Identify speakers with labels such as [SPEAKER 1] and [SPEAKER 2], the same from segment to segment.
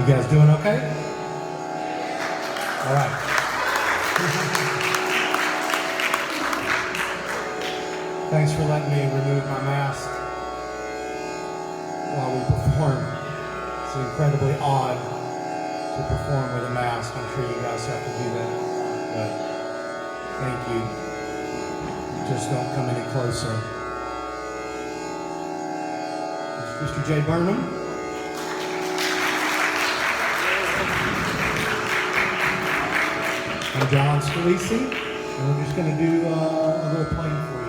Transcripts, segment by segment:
[SPEAKER 1] guys doing okay? All right. Thanks for letting me remove my mask while we perform. It's incredibly odd to perform with a mask. I'm sure you guys have to do that, but thank you. Just don't come any closer. Mr. J. Burnham. I'm John Scalici, and we're just going to do a little playing for you.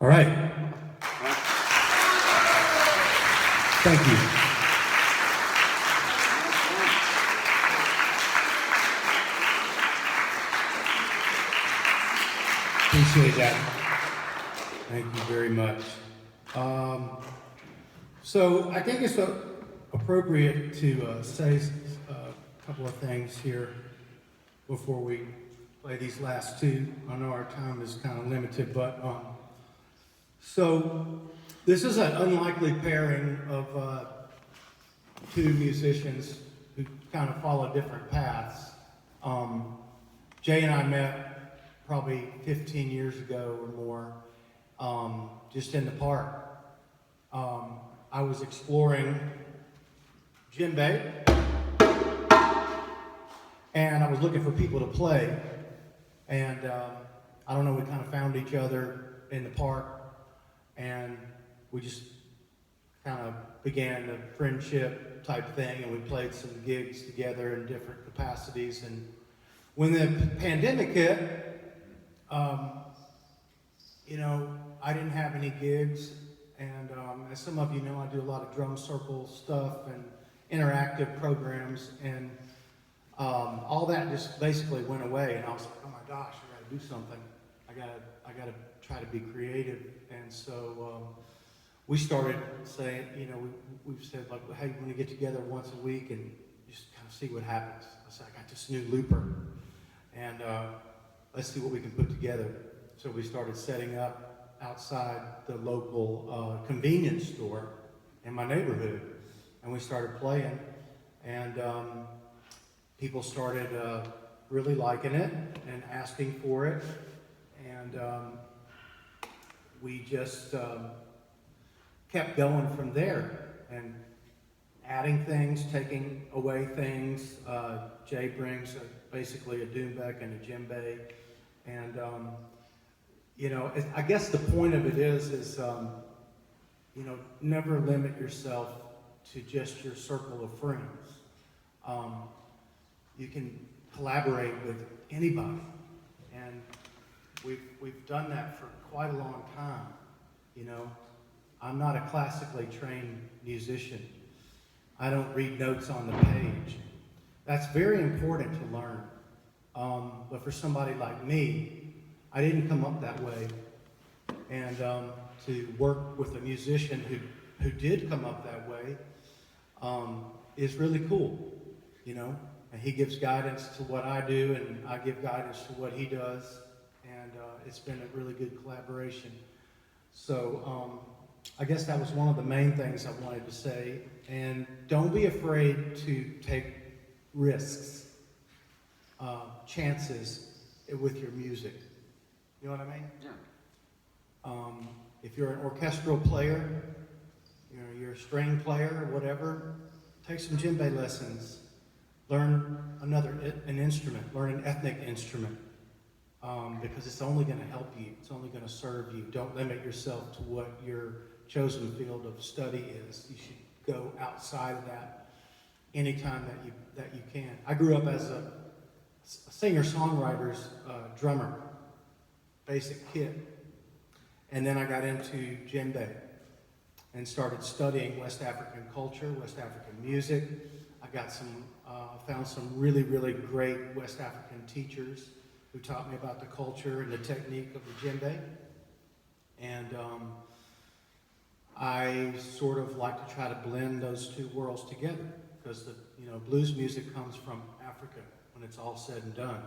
[SPEAKER 1] All right. Thank you. Appreciate that. Thank you very much. So I think it's appropriate to say a couple of things here before we play these last two. I know our time is kind of limited, but so this is an unlikely pairing of two musicians who kind of follow different paths. Jay and I met probably 15 years ago or more, just in the park. I was exploring djembe, and I was looking for people to play. And I don't know, we kind of found each other in the park, and we just kind of began a friendship type thing, and we played some gigs together in different capacities. And when the pandemic hit, you know, I didn't have any gigs, and as some of you know, I do a lot of drum circle stuff and interactive programs, and all that just basically went away. And I was like, oh my gosh, I got to do something. I got to try to be creative. And so we started saying, you know, we've said like, hey, we're going to get together once a week and just kind of see what happens. I said, I got this new looper, and let's see what we can put together. So we started setting up outside the local convenience store in my neighborhood, and we started playing, and people started really liking it and asking for it, and we just kept going from there and adding things, taking away things. Jay brings basically a doumbek and a djembe, and you know, I guess the point of it is you know, never limit yourself to just your circle of friends. You can collaborate with anybody, and we've done that for quite a long time. You know, I'm not a classically trained musician. I don't read notes on the page. That's very important to learn. But for somebody like me, I didn't come up that way. And to work with a musician who did come up that way is really cool, you know. And he gives guidance to what I do, and I give guidance to what he does. And it's been a really good collaboration. So I guess that was one of the main things I wanted to say. And don't be afraid to take risks, chances with your music. You know what I mean?
[SPEAKER 2] Yeah.
[SPEAKER 1] If you're an orchestral player, you're a string player or whatever, take some djembe lessons. Learn an instrument, learn an ethnic instrument, because it's only going to help you. It's only going to serve you. Don't limit yourself to what your chosen field of study is. You should go outside of that anytime that you can. I grew up as a singer-songwriter's drummer, basic kit, and then I got into djembe and started studying West African culture, West African music. I got found some really, really great West African teachers who taught me about the culture and the technique of the djembe. And I sort of like to try to blend those two worlds together, because blues music comes from Africa when it's all said and done.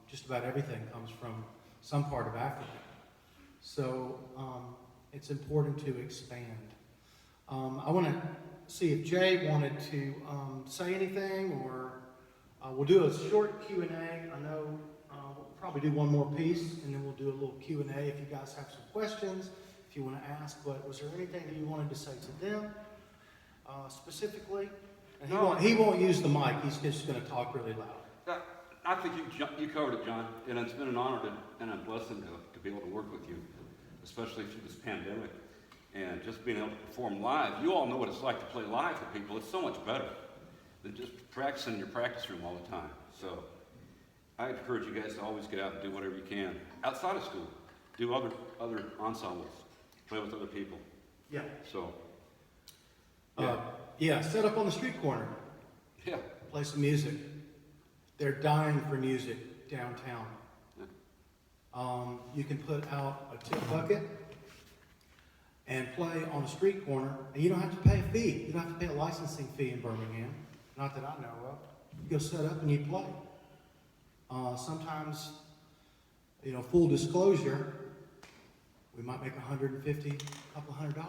[SPEAKER 1] Just about everything comes from some part of Africa. So it's important to expand. I want to see if Jay wanted to say anything, or we'll do a short Q&A. I know we'll probably do one more piece, and then we'll do a little Q&A if you guys have some questions, if you want to ask. But was there anything that you wanted to say to them specifically? And he won't use the mic. He's just going to talk really loud.
[SPEAKER 2] I think you covered it, John, and it's been an honor and a blessing to be able to work with you, especially through this pandemic. And just being able to perform live. You all know what it's like to play live for people. It's so much better than just practicing in your practice room all the time. So I encourage you guys to always get out and do whatever you can outside of school. Do other ensembles. Play with other people.
[SPEAKER 1] Yeah.
[SPEAKER 2] So.
[SPEAKER 1] Yeah, set up on the street corner.
[SPEAKER 2] Yeah.
[SPEAKER 1] Play some music. They're dying for music downtown. Yeah. You can put out a tip bucket and play on a street corner, and you don't have to pay a fee. You don't have to pay a licensing fee in Birmingham. Not that I know of. You go set up and you play. Sometimes, full disclosure, we might make $150, a couple $100.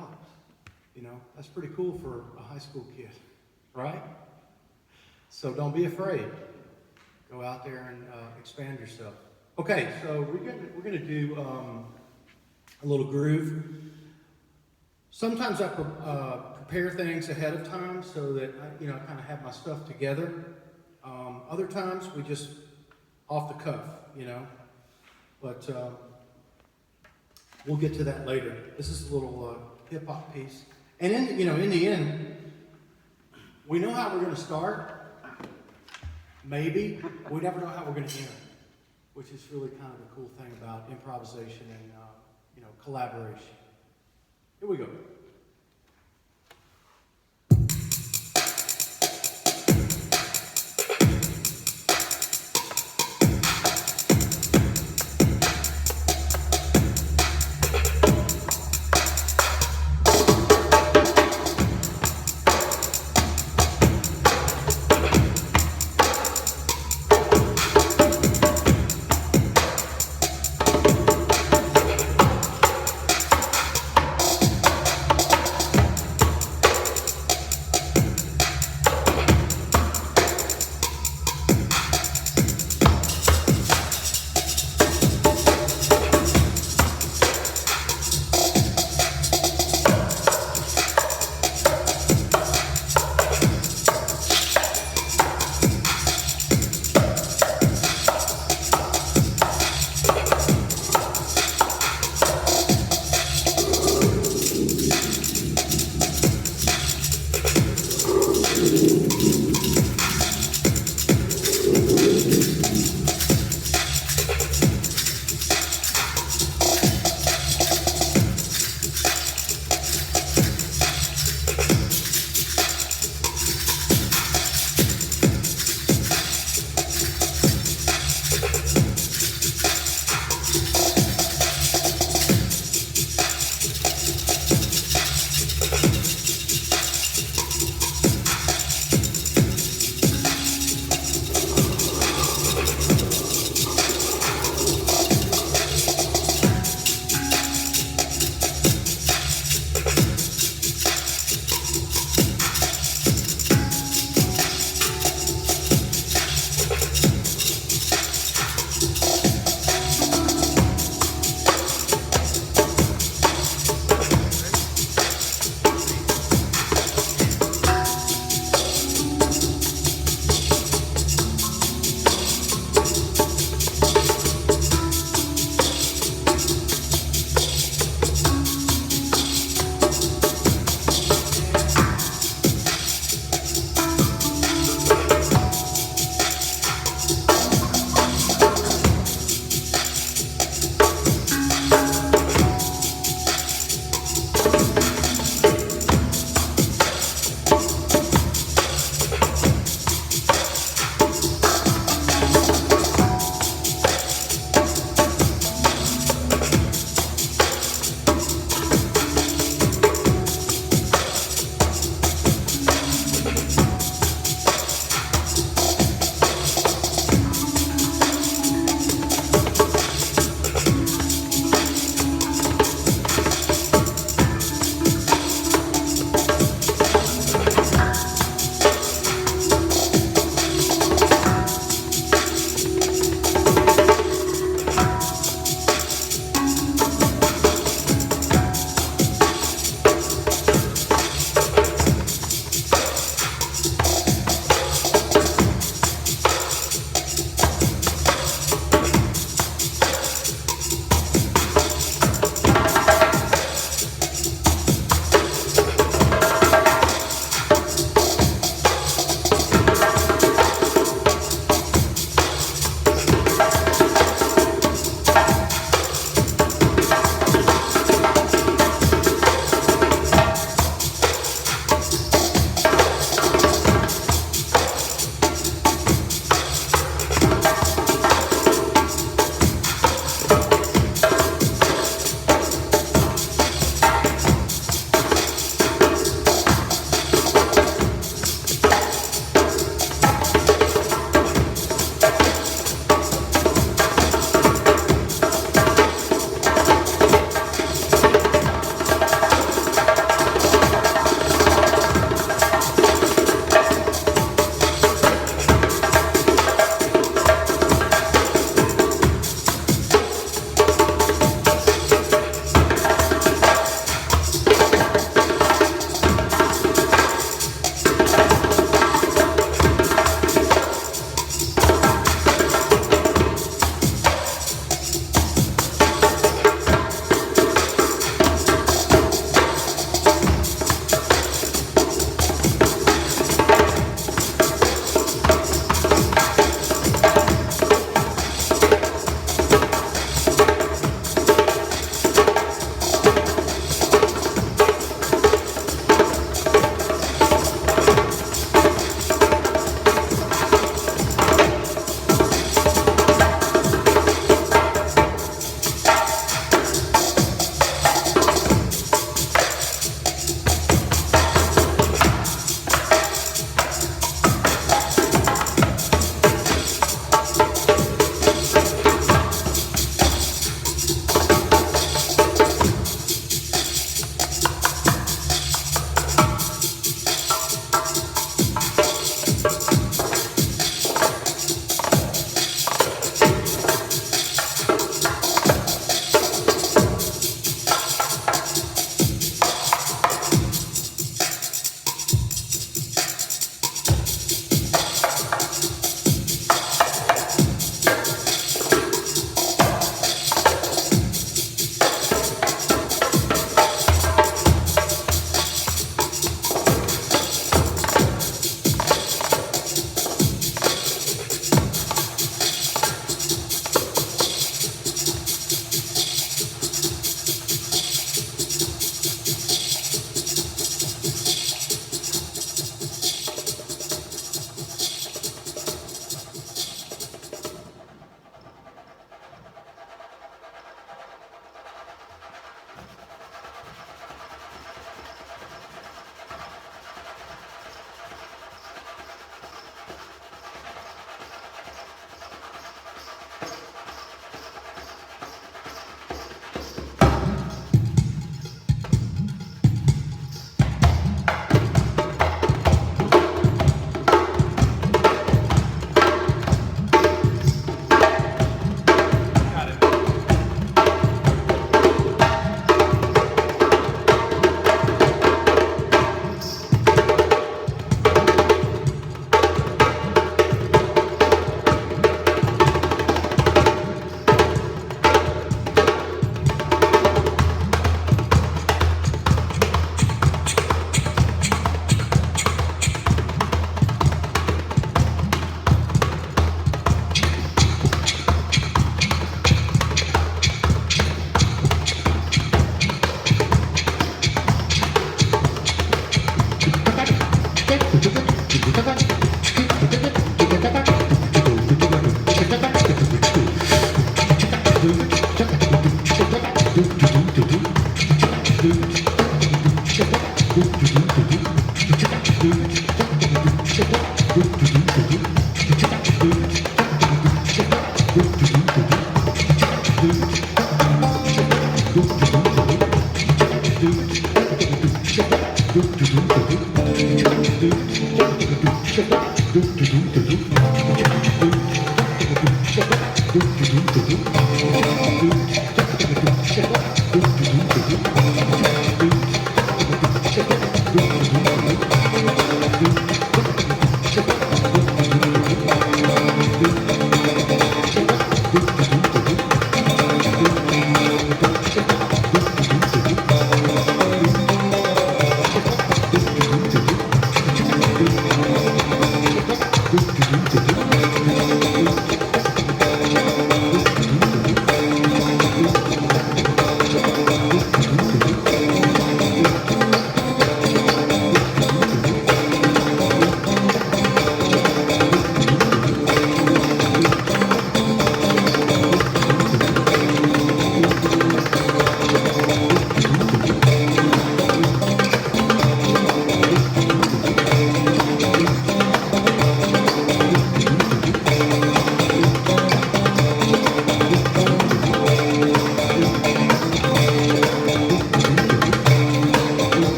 [SPEAKER 1] That's pretty cool for a high school kid, right? So don't be afraid. Go out there and expand yourself. Okay, so we're gonna do a little groove. Sometimes I prepare things ahead of time so that I kind of have my stuff together. Other times we just off the cuff, But we'll get to that later. This is a little hip hop piece, and in the end, we know how we're going to start. Maybe we never know how we're going to end, which is really kind of the cool thing about improvisation and collaboration. Here we go.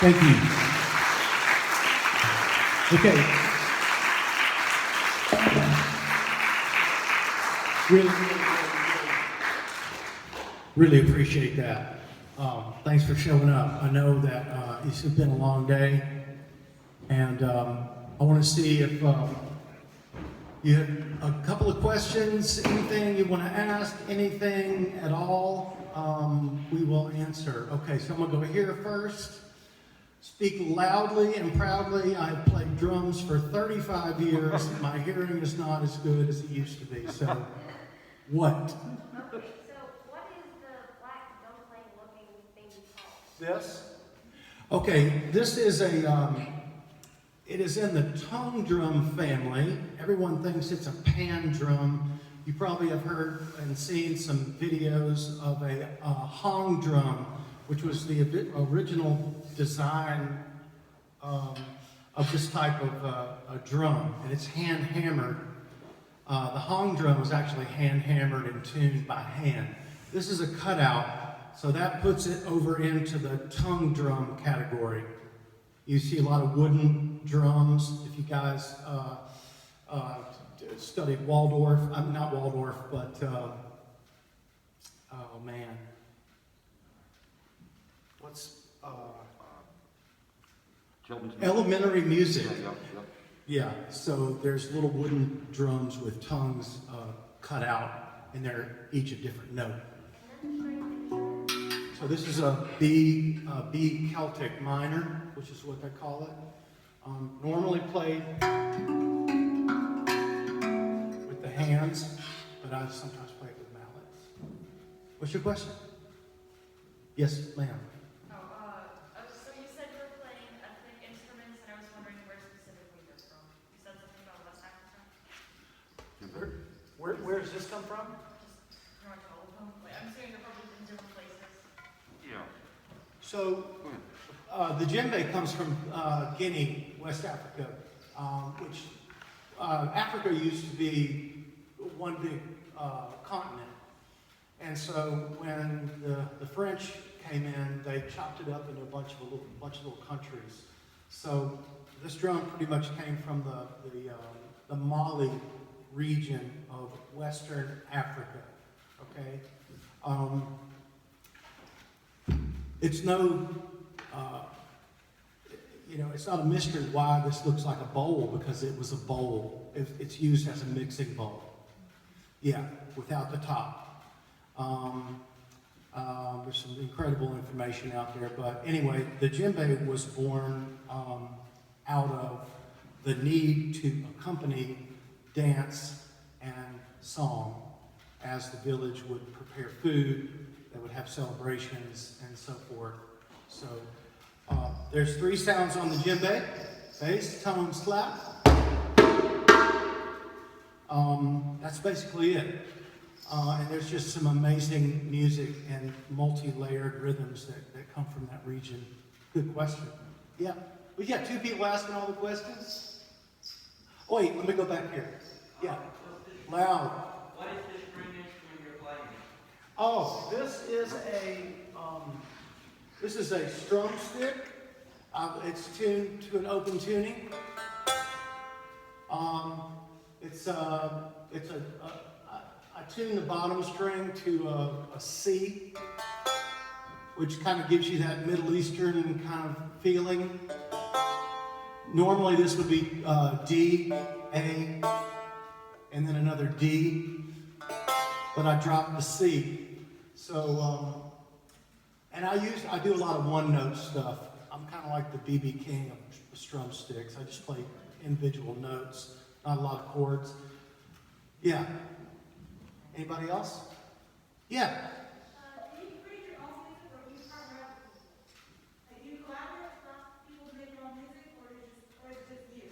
[SPEAKER 1] Thank you. Okay. Really appreciate that. Thanks for showing up. I know that it's been a long day, and I want to see if You have a couple of questions, anything you want to ask, anything at all, we will answer. Okay, so I'm going to go here first. Speak loudly and proudly. I've played drums for 35 years. My hearing is not as good as it used to be. So, what?
[SPEAKER 3] Okay, so what is the black dumpling looking thing called?
[SPEAKER 1] This? Okay, this is it is in the tongue drum family. Everyone thinks it's a pan drum. You probably have heard and seen some videos of a hong drum, which was the original design of this type of a drum, and it's hand hammered. The hong drum was actually hand hammered and tuned by hand. This is a cutout, so that puts it over into the tongue drum category. You see a lot of wooden drums. If you guys studied Waldorf, not Waldorf, but oh man, what's elementary music? Yeah, so there's little wooden drums with tongues cut out, and they're each a different note. So this is a B Celtic minor, which is what they call it. Normally played with the hands, but I sometimes play it with mallets. What's your question? Yes, ma'am.
[SPEAKER 4] So you said you were playing ethnic instruments, and I was wondering where specifically they're from. You said something about West Africa?
[SPEAKER 1] Where does this come from?
[SPEAKER 4] Just North Carolina. I'm assuming they're probably from different places.
[SPEAKER 2] Yeah.
[SPEAKER 1] So, the djembe comes from Guinea, West Africa, which Africa used to be one big continent. And so when the French came in, they chopped it up into a bunch of little countries. So this drum pretty much came from the Mali region of Western Africa. Okay, it's no, it's not a mystery why this looks like a bowl, because it was a bowl. It's used as a mixing bowl. Yeah, without the top. There's some incredible information out there, but anyway, the djembe was born out of the need to accompany dance and song as the village would prepare food, they would have celebrations and so forth. So there's 3 sounds on the djembe: bass, tone, slap. That's basically it. And there's just some amazing music and multi-layered rhythms that come from that region. Good question. Yeah. We got 2 people asking all the questions. Oh, wait, let me go back here. Yeah. Loud.
[SPEAKER 5] What is the string instrument you're playing?
[SPEAKER 1] Oh, this is a strum stick. It's tuned to an open tuning. I tune the bottom string to a C, which kind of gives you that Middle Eastern kind of feeling. Normally this would be D, A, and then another D, but I dropped the C. So, and I do a lot of one-note stuff. I'm kind of like the B.B. King of strum sticks. I just play individual notes, not a lot of chords. Yeah. Anybody else? Yeah.
[SPEAKER 6] Do you create your own music, or do you partner up with people? Like, do you collaborate with people to make your own music, or is it just you?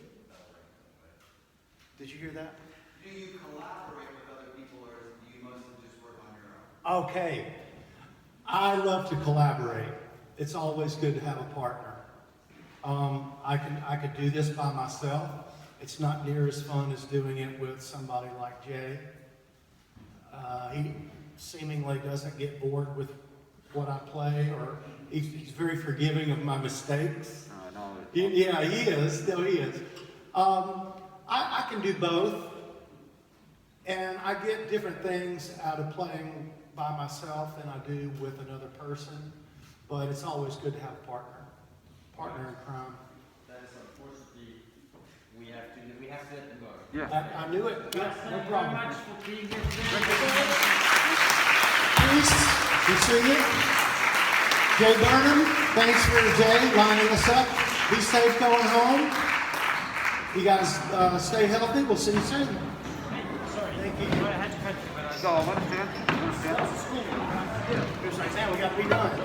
[SPEAKER 1] Did you hear that?
[SPEAKER 5] Do you collaborate with other people, or do you mostly just work on your own?
[SPEAKER 1] Okay. I love to collaborate. It's always good to have a partner. I could do this by myself. It's not near as fun as doing it with somebody like Jay. He seemingly doesn't get bored with what I play, or he's very forgiving of my mistakes. Yeah, he is. No, he is. I can do both, and I get different things out of playing by myself than I do with another person. But it's always good to have a partner in crime.
[SPEAKER 5] That is unfortunately, we have to let them go.
[SPEAKER 2] Yeah.
[SPEAKER 1] I knew it. Yeah, no problem.
[SPEAKER 7] Very much for being here today.
[SPEAKER 1] Please, we see you. Jay Burnham, thanks for Jay lining us up. Be safe going home. You guys stay healthy. We'll see you soon. Thank you.
[SPEAKER 2] So, understand?
[SPEAKER 1] Now we got to be done.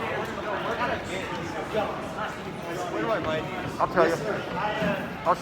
[SPEAKER 2] I'll tell you. I'll